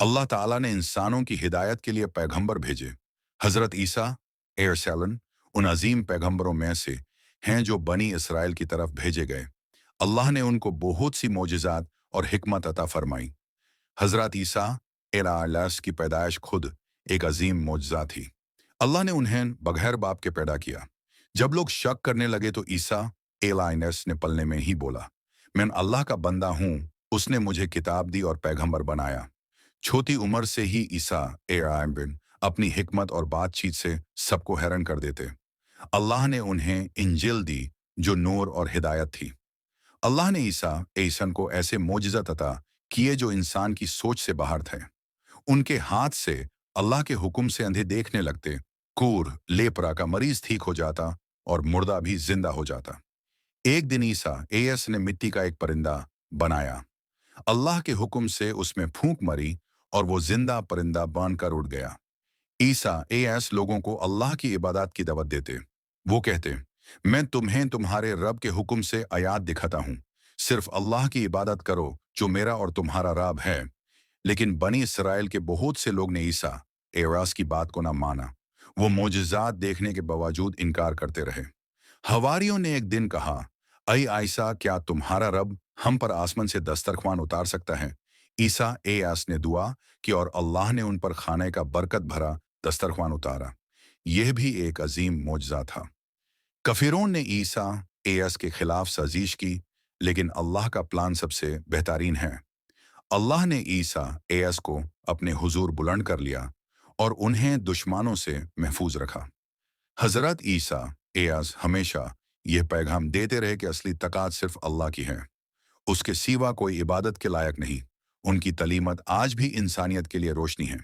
अल्लाह ताला ने इंसानों की हिदायत के लिए पैगंबर भेजे। हजरत ईसा एरसलन उन अजीम पैगंबरों में से हैं जो बनी इसराइल की तरफ भेजे गए। अल्लाह ने उनको बहुत सी मोजिज़ात और हिकमत अता फरमाई। हजरत ईसा अलैहिस्सलाम की पैदाइश खुद एक अजीम मोजज़ा थी। अल्लाह ने उन्हें बगैर बाप के पैदा किया। जब लोग शक करने लगे तो ईसा अलैहिस्सलाम ने पलने में ही बोला, मैं अल्लाह का बंदा हूँ, उसने मुझे किताब दी और पैगंबर बनाया। छोटी उम्र से ही ईसा बिन अपनी हिकमत और बातचीत से सबको हैरान कर देते। अल्लाह ने उन्हें इंजिल दी जो नूर और हिदायत थी। अल्लाह ने ईसा ऐसन को ऐसे मोजिज़त अता किए जो इंसान की सोच से बाहर थे। उनके हाथ से अल्लाह के हुक्म से अंधे देखने लगते, कूर लेपरा का मरीज ठीक हो जाता और मुर्दा भी जिंदा हो जाता। एक दिन ईसा एस ने मिट्टी का एक परिंदा बनाया। अल्लाह के हुक्म से उसमें फूंक मरी और वो जिंदा परिंदा बनकर उड़ गया। ईसा एस लोगों को अल्लाह की इबादत की दावत देते। वो कहते, मैं तुम्हें तुम्हारे रब के हुक्म से आयात दिखाता हूँ, सिर्फ अल्लाह की इबादत करो जो मेरा और तुम्हारा रब है। लेकिन बनी इसराइल के बहुत से लोग ने ईसा एरास की बात को ना माना। वो मोजज़ात देखने के बावजूद इनकार करते रहे। हवारियों ने एक दिन कहा, अय आयसा, क्या तुम्हारा रब हम पर आसमान से दस्तरख्वान उतार सकता है? ईसा एयास ने दुआ की और अल्लाह ने उन पर खाने का बरकत भरा दस्तरख्वान उतारा। यह भी एक अजीम मोजज़ा था। कफिरों ने ईसा एयास के खिलाफ साजिश की, लेकिन अल्लाह का प्लान सबसे बेहतरीन है। अल्लाह ने ईसा एयास को अपने हुजूर बुलंद कर लिया और उन्हें दुश्मनों से महफूज रखा। हजरत ईसा एयास हमेशा यह पैगाम देते रहे कि असली तकात सिर्फ अल्लाह की है, उसके सिवा कोई इबादत के लायक नहीं। उनकी तलीमत आज भी इंसानियत के लिए रोशनी है।